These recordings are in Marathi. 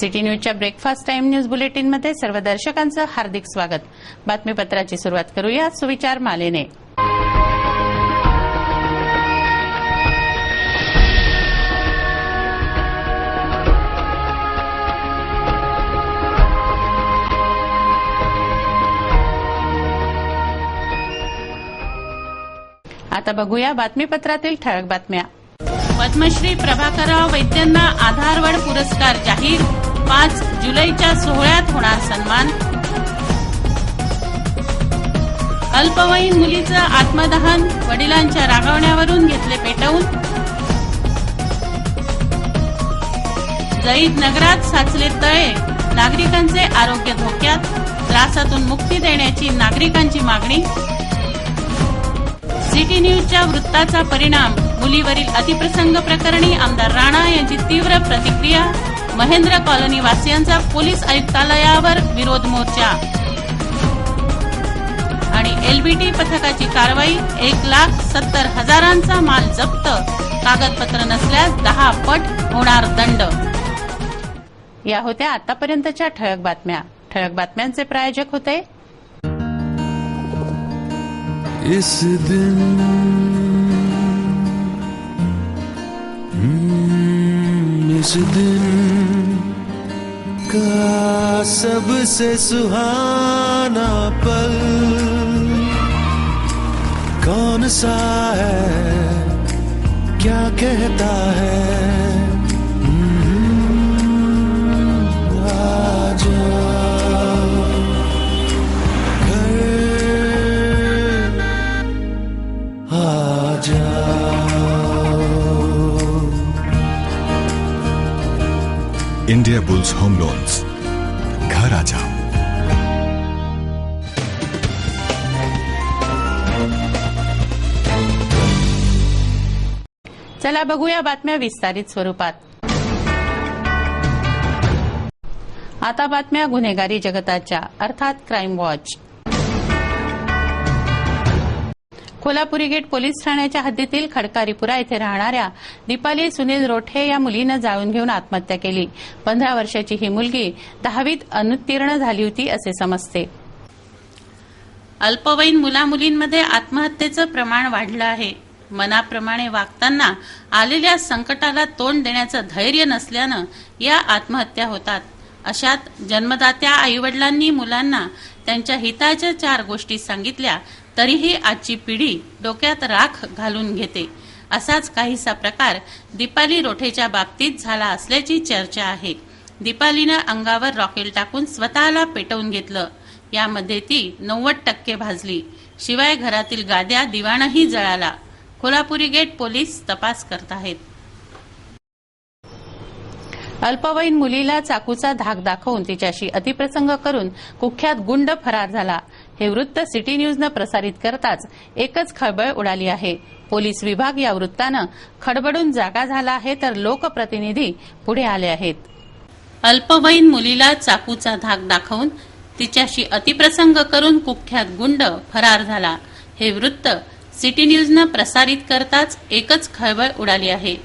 सिटी न्यूजच्या ब्रेकफास्ट टाइम न्यूज बुलेटिनमध्ये सर्व दर्शकांचं हार्दिक स्वागत। बातमीपत्राची सुरुवात करूया सुविचार मालेने। आता बघूया बातमीपत्रातील ठळक बातम्या। पद्मश्री प्रभाकरराव वैद्यांना आधारवड पुरस्कार जाहीर, 5 जुलैच्या सोहळ्यात होणार सन्मान। अल्पवयीन मुलीचं आत्मदहन, वडिलांच्या रागावण्यावरून घेतले पेटवून। जळीत नगरात साचले तळे, नागरिकांचे आरोग्य धोक्यात, त्रासातून मुक्ती देण्याची नागरिकांची मागणी। सिटी न्यूजच्या वृत्ताचा परिणाम, मुलीवरील अतिप्रसंग प्रकरणी आमदार राणा यांची तीव्र प्रतिक्रिया, महेंद्र कॉलनी वासियांचा पोलीस आयुक्तालयावर विरोध मोर्चा। आणि एलबीटी पथकाची कारवाई, 1,70,000 माल जप्त, कागदपत्र नसल्यास 10 पट होणार दंड। या होत्या आतापर्यंतच्या ठळक बातम्या। ठळक बातम्यांचे प्रायोजक होते इस दिन का सबसे सुहाना पल कौन सा है, क्या कहता है, आजा इंडिया बुल्स होम लोन्स, घर आ जाओ। चला बघूया बातम्या विस्तारित स्वरूपात। आता बातम्या गुन्हेगारी जगताच्या, अर्थात crime watch. Kolhapuri gate police ठाण्याच्या हद्दीतील खडकारीपुरा येथे राहणाऱ्या दीपाली सुनील रोठे या मुलीनं जाळून घेऊन आत्महत्या केली। 15 वर्षाची ही मुलगी 10वीत अनुत्तीर्ण झाली होती असे समजते। अल्पवयीन मुलामुलींमध्ये आत्महत्येचं प्रमाण वाढलं आहे। मनाप्रमाणे वागताना आलेल्या संकटाला तोंड देण्याचं धैर्य नसल्यानं या आत्महत्या होतात। अशात जन्मदात्या आईवडिलांनी मुलांना त्यांच्या हिताच्या 4 गोष्टी सांगितल्या तरीही आजची पिढी डोक्यात राख घालून घेते। असाच काहीसा प्रकार दीपाली रोठेच्या बाबतीत झाला असल्याची चर्चा आहे। दीपालीनं अंगावर रॉकेल टाकून स्वतःला पेटवून घेतलं। यामध्ये ती 90% भाजली। शिवाय घरातील गाद्या दिवाणही जळाला। कोल्हापुरी गेट पोलीस तपास करत आहेत। अल्पवयीन मुलीला चाकूचा धाक दाखवून तिच्याशी अतिप्रसंग करून कुख्यात गुंड फरार झाला। हे वृत्त सिटी न्यूजनं प्रसारित करताच एकच खळबळ उडाली आहे। पोलीस विभाग या वृत्तानं खडबडून जागा झाला आहे, तर लोकप्रतिनिधी पुढे आले आहेत। अल्पवयीन मुलीला चाकूचा धाक दाखवून तिच्याशी अतिप्रसंग करून कुख्यात गुंड फरार झाला। हे वृत्त सिटी न्यूजनं प्रसारित करताच एकच खळबळ उडाली आहे।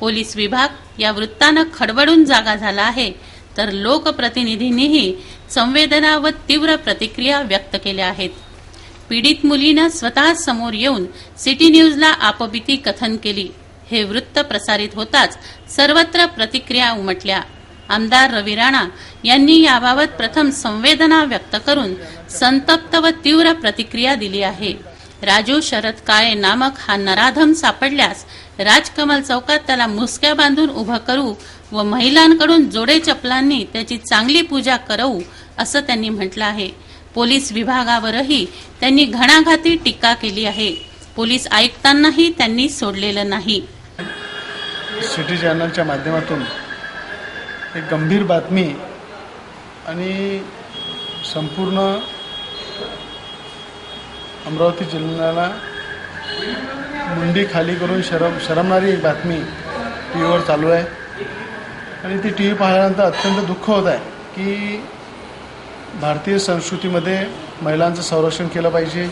पोलीस विभाग या वृत्तानं खडबडून जागा झाला आहे, तर लोकप्रतिनिधींनीही संवेदना व तीव्र प्रतिक्रिया व्यक्त केल्या आहेत। पीडित मुलीनं स्वतः समोर येऊन सिटी न्यूजला आपबीती कथन केली। हे वृत्त प्रसारित होताच सर्वत्र प्रतिक्रिया उमटल्या। आमदार रवी राणा यांनी याबाबत प्रथम संवेदना व्यक्त करून संतप्त व तीव्र प्रतिक्रिया दिली आहे। राजू शरद काळे नामक हा नराधम सापडल्यास राजकमल चौकात त्याला मुसक्या बांधून उभं करू व महिलांकडून जोडे चपलांनी त्याची चांगली पूजा करवू असं त्यांनी म्हटलं आहे। पोलीस विभागावरही त्यांनी घणाघाती टीका केली आहे। पोलीस आयुक्तांनाही त्यांनी सोडलेलं नाही। सिटी चॅनलच्या माध्यमातून एक गंभीर बातमी आणि संपूर्ण अमरावती जिल्ह्याला मुंडी खाली करून शरमणारी एक बातमी टीव्हीवर चालू आहे। आणि ती टीव्ही पाहिल्यानंतर अत्यंत दुःख होत आहे की भारतीय संस्कृतीमध्ये महिलांचं संरक्षण केलं पाहिजे।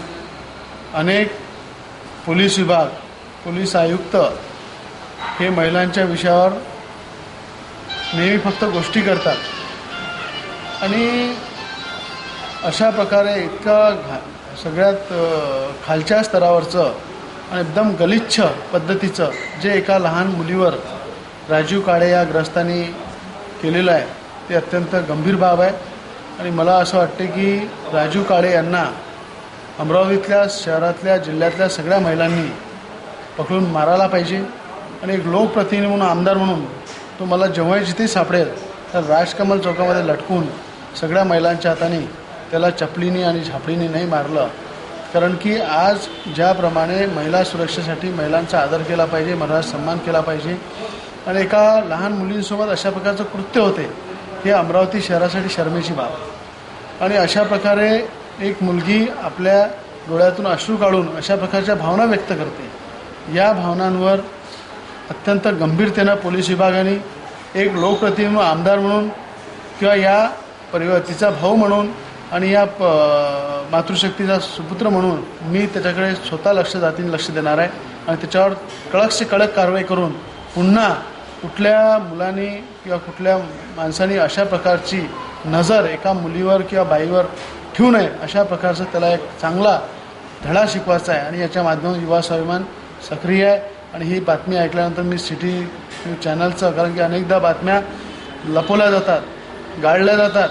अनेक पोलीस विभाग, पोलीस आयुक्त हे महिलांच्या विषयावर नेहमी फक्त गोष्टी करतात, आणि अशा प्रकारे इतकं सगळ्यात खालच्या स्तरावरचं आणि एकदम गलिच्छ पद्धतीचं जे एका लहान मुलीवर राजीव काळे या ग्रस्तांनी केलेलं आहे ते अत्यंत गंभीर बाब आहे. आणि मला असं वाटते की राजीव काळे यांना अमरावतीतल्या शहरातल्या जिल्ह्यातल्या सगळ्या महिलांनी पकडून मारायला पाहिजे. आणि एक लोकप्रतिनिधी म्हणून आमदार म्हणून तो मला जेव्हाही जिथे सापडेल तर राजकमल चौकामध्ये लटकून सगळ्या महिलांच्या हाताने त्याला चपलीने आणि झापडीने नाही मारलं. कारण की आज ज्याप्रमाणे महिला सुरक्षेसाठी महिलांचा आदर केला पाहिजे, मर्यादा सन्मान केला पाहिजे आणि एका लहान मुलींसोबत अशा प्रकारचं कृत्य होते हे अमरावती शहरासाठी शरमेची बाब. आणि अशा प्रकारे एक मुलगी आपल्या डोळ्यातून अश्रू काढून अशा प्रकारच्या भावना व्यक्त करते. या भावनांवर अत्यंत गंभीरतेनं पोलीस विभागाने एक लोकप्रतिनिधी आमदार म्हणून किंवा या तिचा भाऊ म्हणून आणि या मातृशक्तीचा सुपुत्र म्हणून मी त्याच्याकडे स्वतः लक्ष देणार आहे आणि त्याच्यावर कडक से कडक कारवाई करून पुन्हा कुठल्या मुलांनी किंवा कुठल्या माणसांनी अशा प्रकारची नजर एका मुलीवर किंवा बाईवर ठेवू नये अशा प्रकारचा त्याला एक चांगला धडा शिकवायचा आहे. आणि याच्या माध्यमातून युवा स्वाभिमान सक्रिय आहे. आणि ही बातमी ऐकल्यानंतर मी सिटी न्यूज चॅनलचं, कारण की अनेकदा बातम्या लपवल्या जातात, गाळल्या जातात,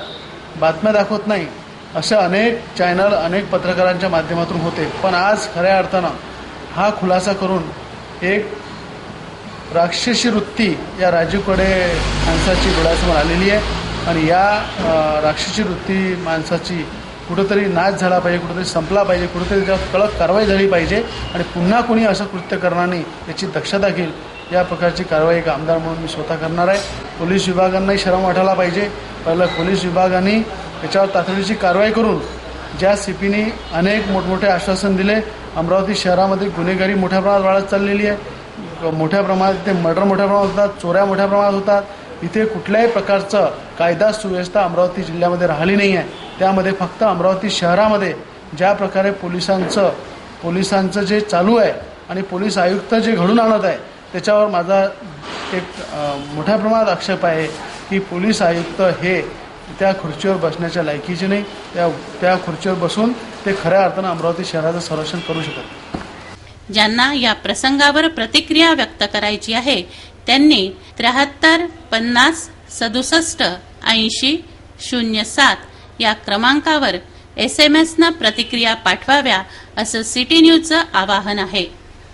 बातम्या दाखवत नाही, असं अनेक चॅनल अनेक पत्रकारांच्या माध्यमातून होते. पण आज खऱ्या अर्थानं हा खुलासा करून एक राक्षसी वृत्ती या राजीव काळे माणसाची डोळ्यासमोर आलेली आहे. आणि या राक्षसी वृत्ती माणसाची कुठंतरी नाश झाला पाहिजे, कुठंतरी संपला पाहिजे, कुठंतरी त्यावर कडक कारवाई झाली पाहिजे आणि पुन्हा कोणी असं कृत्य करणार नाही याची दक्षता घेईल. या प्रकारची कारवाई एक आमदार म्हणून मी स्वतः करणार आहे. पोलीस विभागांनाही शरम वाटायला पाहिजे. पहिलं पोलीस विभागाने याच्यावर तातडीची कारवाई करून ज्या CPनी अनेक मोठमोठे आश्वासन दिले, अमरावती शहरामध्ये गुन्हेगारी मोठ्या प्रमाणात वाढत चाललेली आहे. मोठ्या प्रमाणात इथे मर्डर मोठ्या प्रमाणात होतात, चोऱ्या मोठ्या प्रमाणात होतात. इथे कुठल्याही प्रकारचं कायदा सुव्यवस्था अमरावती जिल्ह्यामध्ये राहिली नाही आहे. त्यामध्ये फक्त अमरावती शहरामध्ये ज्या प्रकारे पोलिसांचं जे चालू आहे आणि पोलीस आयुक्त जे घडून आणत आहे त्याच्यावर माझा एक मोठ्या प्रमाणात आक्षेप आहे की पोलीस आयुक्त हे त्या खुर्चीवर बसण्याच्या लायकीचे नाही. त्या खुर्चीवर बसून ते खऱ्या अर्थानं अमरावती शहराचं संरक्षण करू शकतात. ज्यांना या प्रसंगावर प्रतिक्रिया व्यक्त करायची आहे त्यांनी 73 50 67 80 07 या क्रमांकावर SMS-नं प्रतिक्रिया पाठवाव्या असं सिटी न्यूजचं आवाहन आहे.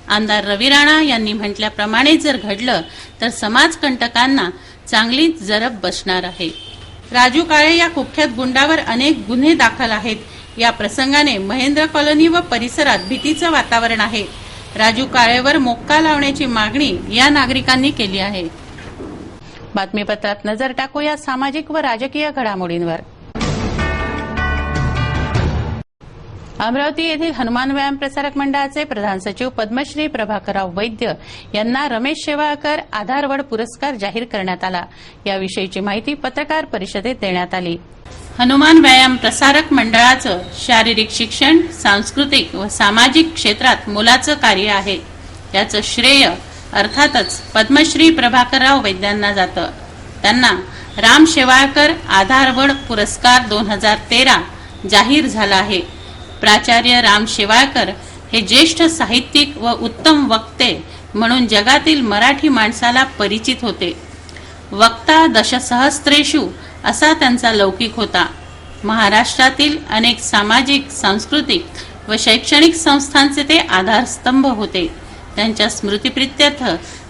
आमदार रवी राणा यांनी म्हटल्याप्रमाणे जर घडलं तर समाजकंटकांना चांगली जरब बसणार आहे. राजू काळे या कुख्यात गुंडावर अनेक गुन्हे दाखल आहेत. या प्रसंगाने महेंद्र कॉलनी व परिसरात भीतीचं वातावरण आहे. राजू काळेवर मोक्का लावण्याची मागणी या नागरिकांनी केली आहे. बातमीपत्रात नजर टाकूया सामाजिक व राजकीय घडामोडींवर. अमरावती येथील हनुमान व्यायाम प्रसारक मंडळाचे प्रधान सचिव पद्मश्री प्रभाकरराव वैद्य यांना रमेश शेवाळकर आधारवड पुरस्कार जाहीर करण्यात आला. याविषयीची माहिती पत्रकार परिषदेत देण्यात आली. हनुमान व्यायाम प्रसारक मंडळाचं शारीरिक शिक्षण, सांस्कृतिक व सामाजिक क्षेत्रात मोलाचं कार्य आहे. याचं श्रेय अर्थातच पद्मश्री प्रभाकरराव वैद्यांना जातं. त्यांना राम शेवाळकर आधारवड पुरस्कार 2013 जाहीर झाला आहे. प्राचार्य राम शेवाळकर हे ज्येष्ठ साहित्यिक व उत्तम वक्ते म्हणून जगातील मराठी माणसाला परिचित होते. वक्ता दशसहस्त्रेषु असा त्यांचा लौकिक होता. महाराष्ट्रातील अनेक सामाजिक, सांस्कृतिक व शैक्षणिक संस्थांचे ते आधारस्तंभ होते. त्यांच्या स्मृतिप्रित्यर्थ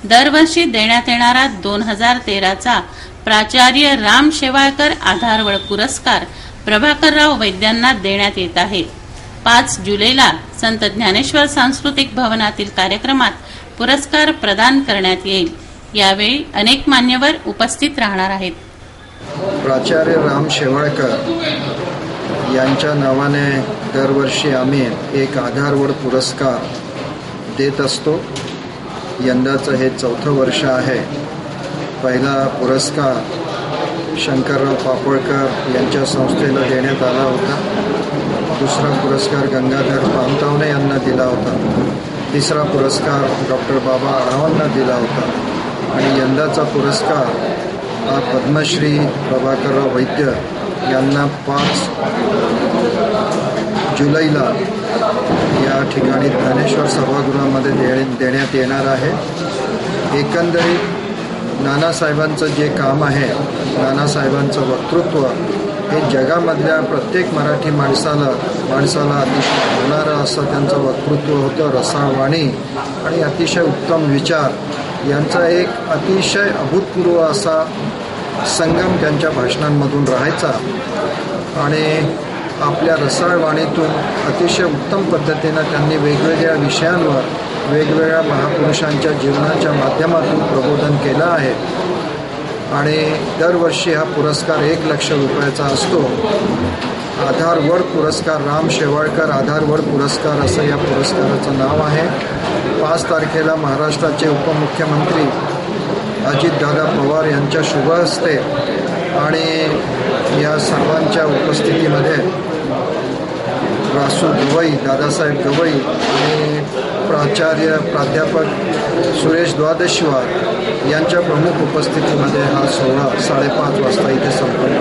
दरवर्षी देण्यात येणारा 2013चा प्राचार्य राम शेवाळकर आधारवड पुरस्कार प्रभाकरराव वैद्यांना देण्यात येत आहे. 5 जुलैला संत ज्ञानेश्वर सांस्कृतिक भवनातील कार्यक्रमात पुरस्कार प्रदान करण्यात येईल. यावेळी अनेक मान्यवर उपस्थित राहणार आहेत. प्राचार्य राम शेवाळकर यांच्या नावाने दरवर्षी आम्ही एक आधारवड पुरस्कार देत असतो. यंदाचं हे 4थं वर्ष आहे. पहिला पुरस्कार शंकरराव पापळकर यांच्या संस्थेला देण्यात आला होता. दुसरा पुरस्कार गंगाधर पामतावणे यांना दिला होता. तिसरा पुरस्कार डॉक्टर बाबा आढावांना दिला होता. आणि यंदाचा पुरस्कार हा पद्मश्री प्रभाकरराव वैद्य यांना 5 जुलैला या ठिकाणी ज्ञानेश्वर सभागृहामध्ये देण्यात येणार आहे. एकंदरीत नानासाहेबांचं जे काम आहे, नानासाहेबांचं वक्तृत्व हे जगामधल्या प्रत्येक मराठी माणसाला अतिशय होणारं असं त्यांचं वक्तृत्व होतं. रसाळ वाणी आणि अतिशय उत्तम विचार यांचा एक अतिशय अभूतपूर्व असा संगम त्यांच्या भाषणांमधून राहायचा आणि आपल्या रसाळ वाणीतून अतिशय उत्तम पद्धतीनं त्यांनी वेगवेगळ्या विषयांवर वेगवेगळ्या महापुरुषांच्या जीवनाच्या माध्यमातून प्रबोधन केलं आहे आणि दरवर्षी हा पुरस्कार 1 लाख रुपयाचा असतो. आधारवड पुरस्कार, राम शेवाळकर आधारवड पुरस्कार असं या पुरस्काराचं नाव आहे. 5 तारखेला महाराष्ट्राचे उपमुख्यमंत्री अजितदादा पवार यांच्या शुभ हस्ते आणि या सर्वांच्या उपस्थितीमध्ये रासू गवई, दादासाहेब गवई आणि प्राध्यापक सुरेश द्वादशीवार यांच्या प्रमुख उपस्थितीमध्ये हा सोहळा 5:30 वाजता इथे संपन्न.